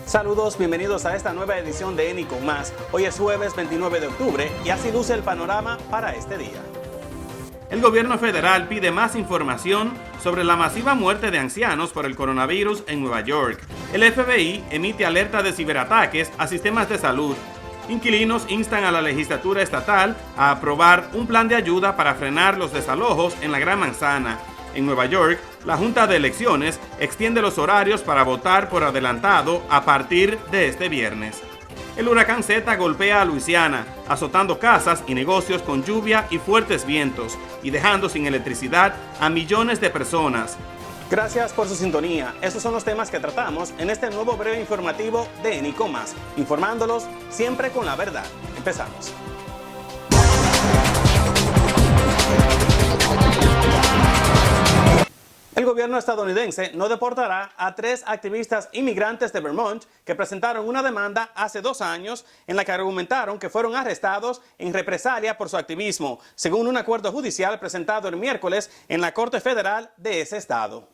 Saludos, bienvenidos a esta nueva edición de ENI con Más. Hoy es jueves 29 de octubre y así luce el panorama para este día. El gobierno federal pide más información sobre la masiva muerte de ancianos por el coronavirus en Nueva York. El FBI emite alerta de ciberataques a sistemas de salud. Inquilinos instan a la legislatura estatal a aprobar un plan de ayuda para frenar los desalojos en la Gran Manzana. En Nueva York, la Junta de Elecciones extiende los horarios para votar por adelantado a partir de este viernes. El huracán Zeta golpea a Luisiana, azotando casas y negocios con lluvia y fuertes vientos, y dejando sin electricidad a millones de personas. Gracias por su sintonía. Estos son los temas que tratamos en este nuevo breve informativo de ENI con Más, informándolos siempre con la verdad. Empezamos. El gobierno estadounidense no deportará a 3 activistas inmigrantes de Vermont que presentaron una demanda hace 2 años en la que argumentaron que fueron arrestados en represalia por su activismo, según un acuerdo judicial presentado el miércoles en la Corte Federal de ese estado.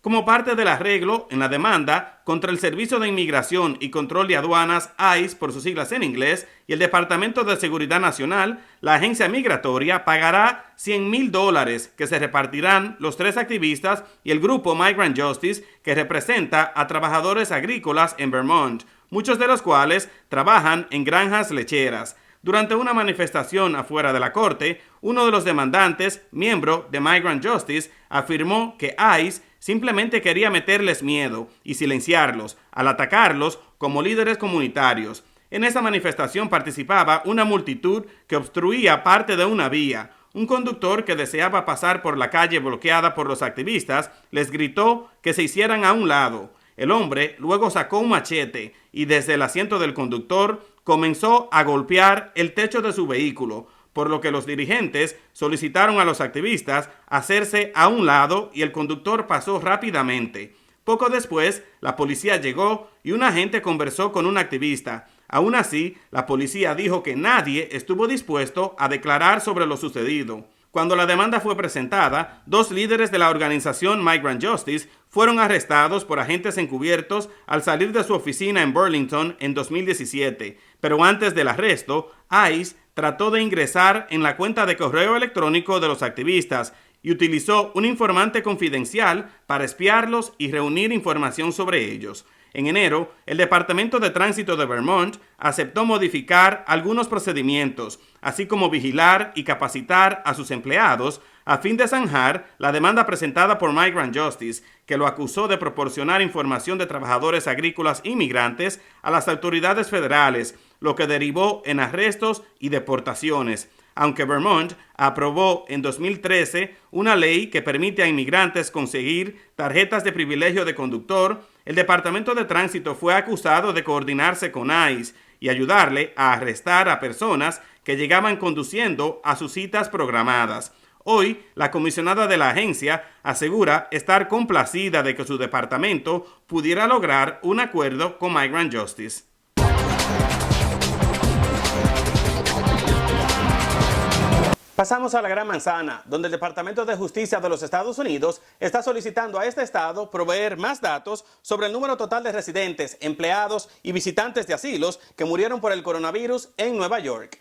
Como parte del arreglo en la demanda contra el Servicio de Inmigración y Control de Aduanas, ICE por sus siglas en inglés, y el Departamento de Seguridad Nacional, la agencia migratoria pagará $100,000 que se repartirán los 3 activistas y el grupo Migrant Justice, que representa a trabajadores agrícolas en Vermont, muchos de los cuales trabajan en granjas lecheras. Durante una manifestación afuera de la corte, uno de los demandantes, miembro de Migrant Justice, afirmó que ICE simplemente quería meterles miedo y silenciarlos al atacarlos como líderes comunitarios. En esa manifestación participaba una multitud que obstruía parte de una vía. Un conductor que deseaba pasar por la calle bloqueada por los activistas les gritó que se hicieran a un lado. El hombre luego sacó un machete y desde el asiento del conductor comenzó a golpear el techo de su vehículo, por lo que los dirigentes solicitaron a los activistas hacerse a un lado y el conductor pasó rápidamente. Poco después, la policía llegó y un agente conversó con un activista. Aún así, la policía dijo que nadie estuvo dispuesto a declarar sobre lo sucedido. Cuando la demanda fue presentada, 2 líderes de la organización Migrant Justice fueron arrestados por agentes encubiertos al salir de su oficina en Burlington en 2017. Pero antes del arresto, ICE trató de ingresar en la cuenta de correo electrónico de los activistas y utilizó un informante confidencial para espiarlos y reunir información sobre ellos. En enero, el Departamento de Tránsito de Vermont aceptó modificar algunos procedimientos, así como vigilar y capacitar a sus empleados a fin de zanjar la demanda presentada por Migrant Justice, que lo acusó de proporcionar información de trabajadores agrícolas inmigrantes a las autoridades federales, lo que derivó en arrestos y deportaciones. Aunque Vermont aprobó en 2013 una ley que permite a inmigrantes conseguir tarjetas de privilegio de conductor, el Departamento de Tránsito fue acusado de coordinarse con ICE y ayudarle a arrestar a personas que llegaban conduciendo a sus citas programadas. Hoy, la comisionada de la agencia asegura estar complacida de que su departamento pudiera lograr un acuerdo con Migrant Justice. Pasamos a la Gran Manzana, donde el Departamento de Justicia de los Estados Unidos está solicitando a este estado proveer más datos sobre el número total de residentes, empleados y visitantes de asilos que murieron por el coronavirus en Nueva York.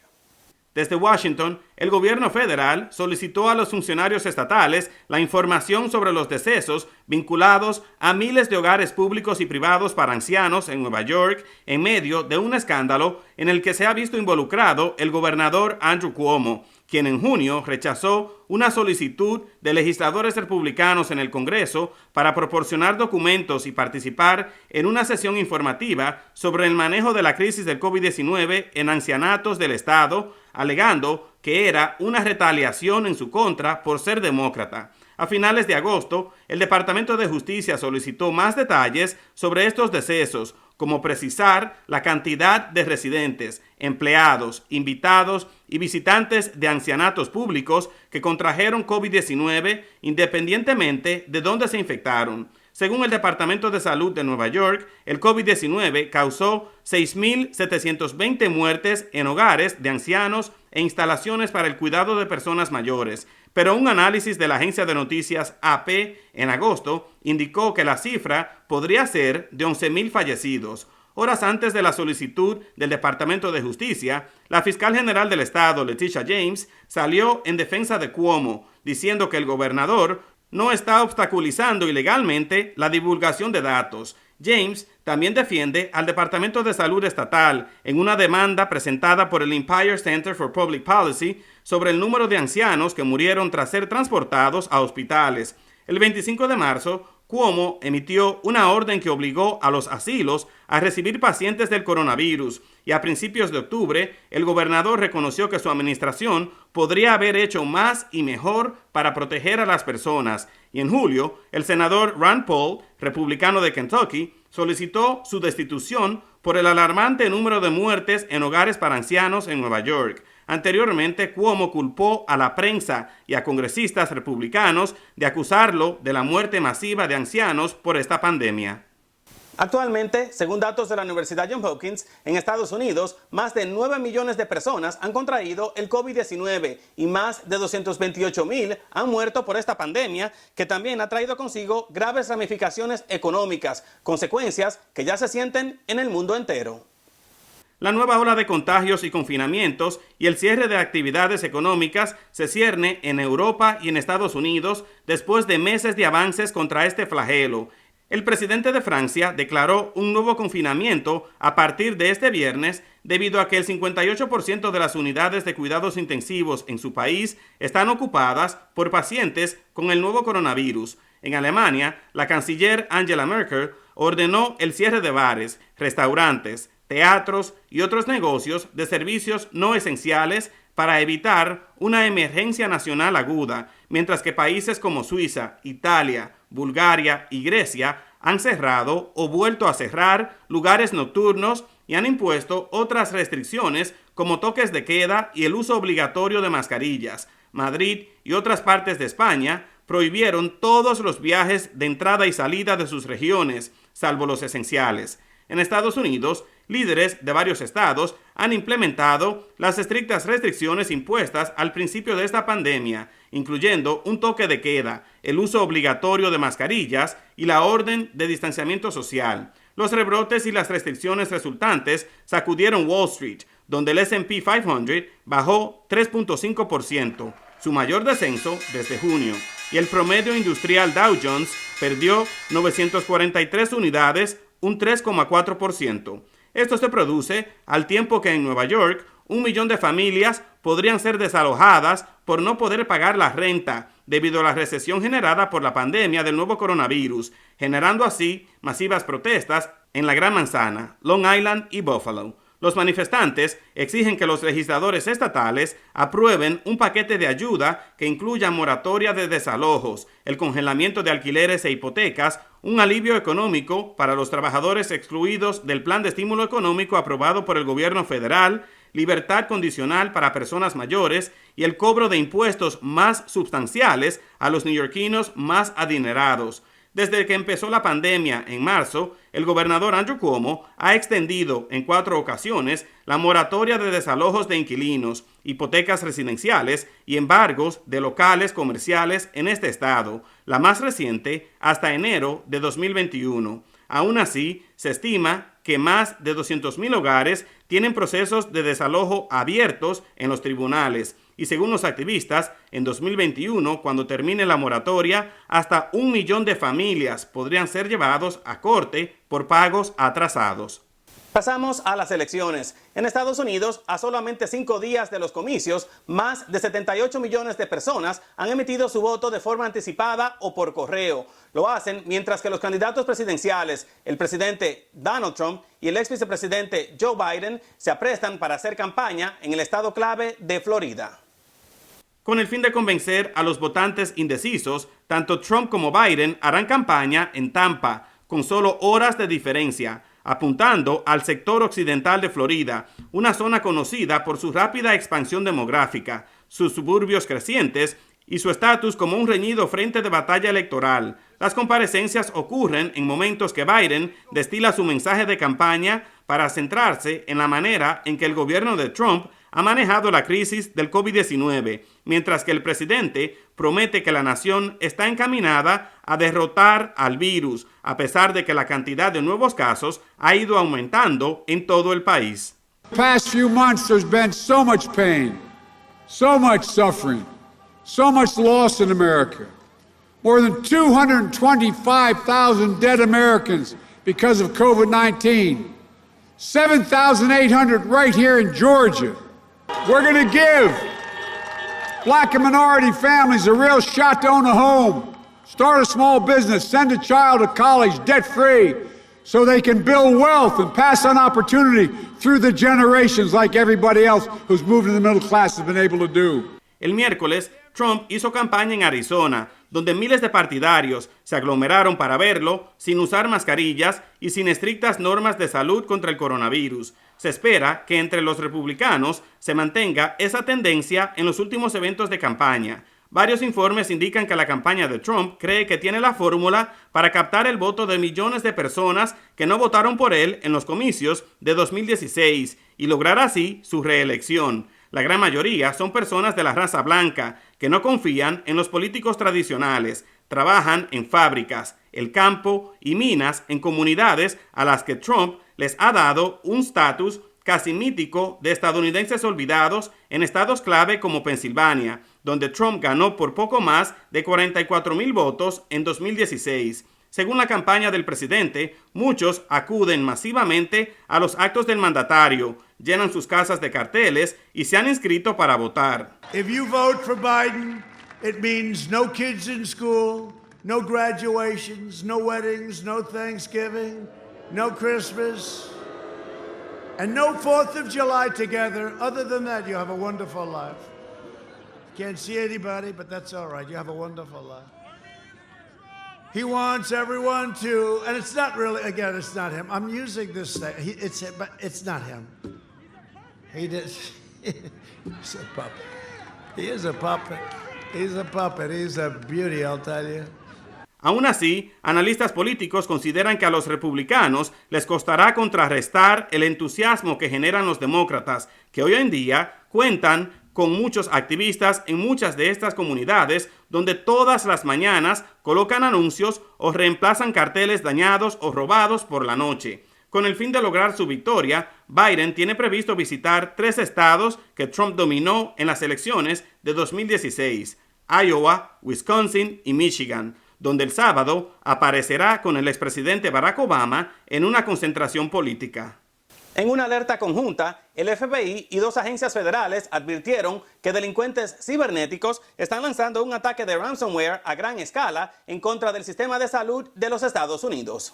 Desde Washington, el gobierno federal solicitó a los funcionarios estatales la información sobre los decesos vinculados a miles de hogares públicos y privados para ancianos en Nueva York en medio de un escándalo en el que se ha visto involucrado el gobernador Andrew Cuomo, quien en junio rechazó una solicitud de legisladores republicanos en el Congreso para proporcionar documentos y participar en una sesión informativa sobre el manejo de la crisis del COVID-19 en ancianatos del estado, alegando que era una retaliación en su contra por ser demócrata. A finales de agosto, el Departamento de Justicia solicitó más detalles sobre estos decesos, como precisar la cantidad de residentes, empleados, invitados y visitantes de ancianatos públicos que contrajeron COVID-19 independientemente de dónde se infectaron. Según el Departamento de Salud de Nueva York, el COVID-19 causó 6.720 muertes en hogares de ancianos e instalaciones para el cuidado de personas mayores, pero un análisis de la agencia de noticias AP en agosto indicó que la cifra podría ser de 11,000 fallecidos. Horas antes de la solicitud del Departamento de Justicia, la fiscal general del estado, Letitia James, salió en defensa de Cuomo, diciendo que el gobernador no está obstaculizando ilegalmente la divulgación de datos. James también defiende al Departamento de Salud Estatal en una demanda presentada por el Empire Center for Public Policy sobre el número de ancianos que murieron tras ser transportados a hospitales. El 25 de marzo, Cuomo emitió una orden que obligó a los asilos a recibir pacientes del coronavirus y a principios de octubre el gobernador reconoció que su administración podría haber hecho más y mejor para proteger a las personas. Y en julio, el senador Rand Paul, republicano de Kentucky, solicitó su destitución por el alarmante número de muertes en hogares para ancianos en Nueva York. Anteriormente, Cuomo culpó a la prensa y a congresistas republicanos de acusarlo de la muerte masiva de ancianos por esta pandemia. Actualmente, según datos de la Universidad Johns Hopkins, en Estados Unidos, más de 9 millones de personas han contraído el COVID-19 y más de 228,000 han muerto por esta pandemia, que también ha traído consigo graves ramificaciones económicas, consecuencias que ya se sienten en el mundo entero. La nueva ola de contagios y confinamientos y el cierre de actividades económicas se cierne en Europa y en Estados Unidos después de meses de avances contra este flagelo. El presidente de Francia declaró un nuevo confinamiento a partir de este viernes debido a que el 58% de las unidades de cuidados intensivos en su país están ocupadas por pacientes con el nuevo coronavirus. En Alemania, la canciller Angela Merkel ordenó el cierre de bares, restaurantes, teatros y otros negocios de servicios no esenciales para evitar una emergencia nacional aguda, mientras que países como Suiza, Italia, Bulgaria y Grecia han cerrado o vuelto a cerrar lugares nocturnos y han impuesto otras restricciones como toques de queda y el uso obligatorio de mascarillas. Madrid y otras partes de España prohibieron todos los viajes de entrada y salida de sus regiones, salvo los esenciales. En Estados Unidos, líderes de varios estados han implementado las estrictas restricciones impuestas al principio de esta pandemia, incluyendo un toque de queda, el uso obligatorio de mascarillas y la orden de distanciamiento social. Los rebrotes y las restricciones resultantes sacudieron Wall Street, donde el S&P 500 bajó 3.5%, su mayor descenso desde junio, y el promedio industrial Dow Jones perdió 943 unidades, un 3,4%. Esto se produce al tiempo que en Nueva York 1 millón de familias podrían ser desalojadas por no poder pagar la renta debido a la recesión generada por la pandemia del nuevo coronavirus, generando así masivas protestas en la Gran Manzana, Long Island y Buffalo. Los manifestantes exigen que los legisladores estatales aprueben un paquete de ayuda que incluya moratoria de desalojos, el congelamiento de alquileres e hipotecas, un alivio económico para los trabajadores excluidos del plan de estímulo económico aprobado por el gobierno federal, libertad condicional para personas mayores y el cobro de impuestos más sustanciales a los neoyorquinos más adinerados. Desde que empezó la pandemia en marzo, el gobernador Andrew Cuomo ha extendido en 4 ocasiones la moratoria de desalojos de inquilinos, hipotecas residenciales y embargos de locales comerciales en este estado, la más reciente hasta enero de 2021. Aún así, se estima que más de 200,000 hogares tienen procesos de desalojo abiertos en los tribunales. Y según los activistas, en 2021, cuando termine la moratoria, hasta 1 millón de familias podrían ser llevados a corte por pagos atrasados. Pasamos a las elecciones. En Estados Unidos, a solamente 5 días de los comicios, más de 78 millones de personas han emitido su voto de forma anticipada o por correo. Lo hacen mientras que los candidatos presidenciales, el presidente Donald Trump y el ex vicepresidente Joe Biden, se aprestan para hacer campaña en el estado clave de Florida. Con el fin de convencer a los votantes indecisos, tanto Trump como Biden harán campaña en Tampa, con solo horas de diferencia, apuntando al sector occidental de Florida, una zona conocida por su rápida expansión demográfica, sus suburbios crecientes y su estatus como un reñido frente de batalla electoral. Las comparecencias ocurren en momentos que Biden destila su mensaje de campaña para centrarse en la manera en que el gobierno de Trump ha manejado la crisis del COVID-19, mientras que el presidente promete que la nación está encaminada a derrotar al virus, a pesar de que la cantidad de nuevos casos ha ido aumentando en todo el país. The past few months there's been so much pain, so much suffering, so much loss in America. More than 225,000 dead Americans because of COVID-19. 7,800 right here in Georgia. We're going to give black and minority families a real shot to own a home, start a small business, send a child to college debt-free so they can build wealth and pass on opportunity through the generations like everybody else who's moved in the middle class has been able to do. El miércoles, Trump hizo campaña en Arizona, donde miles de partidarios se aglomeraron para verlo sin usar mascarillas y sin estrictas normas de salud contra el coronavirus. Se espera que entre los republicanos se mantenga esa tendencia en los últimos eventos de campaña. Varios informes indican que la campaña de Trump cree que tiene la fórmula para captar el voto de millones de personas que no votaron por él en los comicios de 2016 y lograr así su reelección. La gran mayoría son personas de la raza blanca que no confían en los políticos tradicionales, trabajan en fábricas, el campo y minas en comunidades a las que Trump les ha dado un estatus casi mítico de estadounidenses olvidados en estados clave como Pensilvania, donde Trump ganó por poco más de 44,000 votos en 2016. Según la campaña del presidente, muchos acuden masivamente a los actos del mandatario, llenan sus casas de carteles y se han inscrito para votar. If you vote for Biden, it means no kids in school, no graduations, no weddings, no Thanksgiving, no Christmas, and no 4th of July together. Other than that, you have a wonderful life. Can't see anybody, but that's all right. You have a wonderful life. He wants everyone to, and it's not really, again, it's not him. I'm using this, but it's not him. He's a puppet. He is a puppet. He's a puppet. He's a beauty, I'll tell you. Aún así, analistas políticos consideran que a los republicanos les costará contrarrestar el entusiasmo que generan los demócratas, que hoy en día cuentan con muchos activistas en muchas de estas comunidades donde todas las mañanas colocan anuncios o reemplazan carteles dañados o robados por la noche. Con el fin de lograr su victoria, Biden tiene previsto visitar 3 estados que Trump dominó en las elecciones de 2016, Iowa, Wisconsin y Michigan, donde el sábado aparecerá con el expresidente Barack Obama en una concentración política. En una alerta conjunta, el FBI y 2 agencias federales advirtieron que delincuentes cibernéticos están lanzando un ataque de ransomware a gran escala en contra del sistema de salud de los Estados Unidos.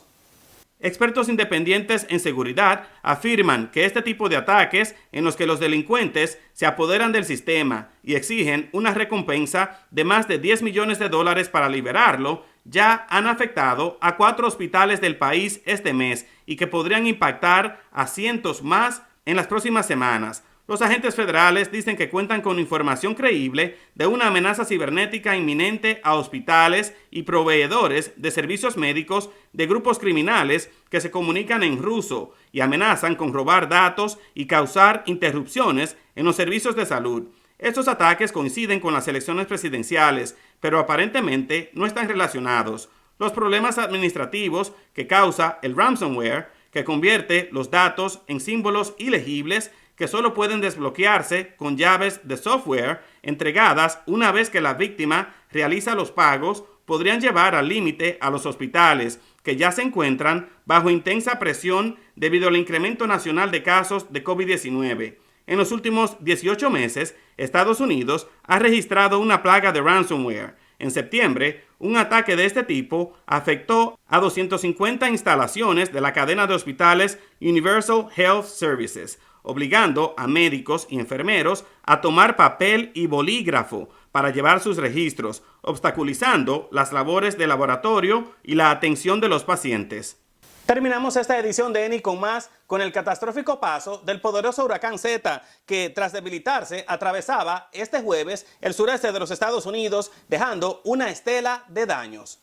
Expertos independientes en seguridad afirman que este tipo de ataques en los que los delincuentes se apoderan del sistema y exigen una recompensa de más de $10 millones para liberarlo ya han afectado a 4 hospitales del país este mes y que podrían impactar a cientos más en las próximas semanas. Los agentes federales dicen que cuentan con información creíble de una amenaza cibernética inminente a hospitales y proveedores de servicios médicos de grupos criminales que se comunican en ruso y amenazan con robar datos y causar interrupciones en los servicios de salud. Estos ataques coinciden con las elecciones presidenciales, pero aparentemente no están relacionados. Los problemas administrativos que causa el ransomware, que convierte los datos en símbolos ilegibles que solo pueden desbloquearse con llaves de software entregadas una vez que la víctima realiza los pagos, podrían llevar al límite a los hospitales, que ya se encuentran bajo intensa presión debido al incremento nacional de casos de COVID-19. En los últimos 18 meses, Estados Unidos ha registrado una plaga de ransomware. En septiembre, un ataque de este tipo afectó a 250 instalaciones de la cadena de hospitales Universal Health Services, obligando a médicos y enfermeros a tomar papel y bolígrafo para llevar sus registros, obstaculizando las labores de laboratorio y la atención de los pacientes. Terminamos esta edición de ENI con el catastrófico paso del poderoso huracán Zeta, que tras debilitarse atravesaba este jueves el sureste de los Estados Unidos, dejando una estela de daños.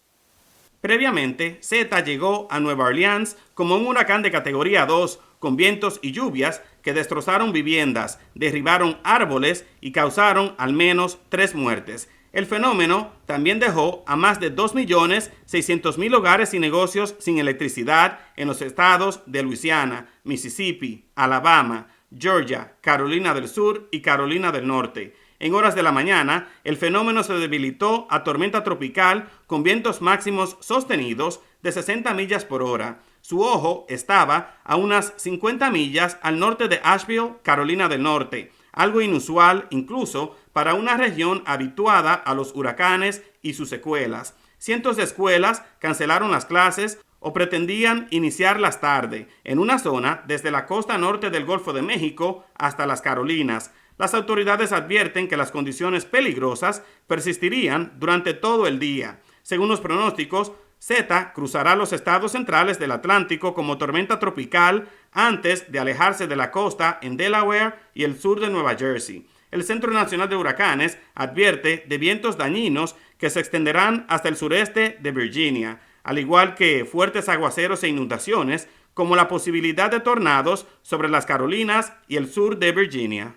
Previamente, Zeta llegó a Nueva Orleans como un huracán de categoría 2, con vientos y lluvias que destrozaron viviendas, derribaron árboles y causaron al menos 3 muertes. El fenómeno también dejó a más de 2.600.000 hogares y negocios sin electricidad en los estados de Luisiana, Mississippi, Alabama, Georgia, Carolina del Sur y Carolina del Norte. En horas de la mañana, el fenómeno se debilitó a tormenta tropical con vientos máximos sostenidos de 60 millas por hora. Su ojo estaba a unas 50 millas al norte de Asheville, Carolina del Norte, algo inusual incluso para una región habituada a los huracanes y sus secuelas. Cientos de escuelas cancelaron las clases o pretendían iniciarlas tarde, en una zona desde la costa norte del Golfo de México hasta las Carolinas. Las autoridades advierten que las condiciones peligrosas persistirían durante todo el día. Según los pronósticos, Zeta cruzará los estados centrales del Atlántico como tormenta tropical antes de alejarse de la costa en Delaware y el sur de Nueva Jersey. El Centro Nacional de Huracanes advierte de vientos dañinos que se extenderán hasta el sureste de Virginia, al igual que fuertes aguaceros e inundaciones, como la posibilidad de tornados sobre las Carolinas y el sur de Virginia.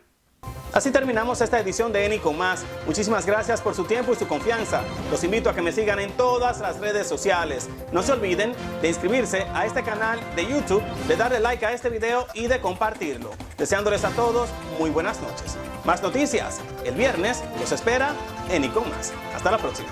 Así terminamos esta edición de ENI con Más. Muchísimas gracias por su tiempo y su confianza. Los invito a que me sigan en todas las redes sociales. No se olviden de inscribirse a este canal de YouTube, de darle like a este video y de compartirlo. Deseándoles a todos muy buenas noches. Más noticias. El viernes los espera ENI con Más. Hasta la próxima.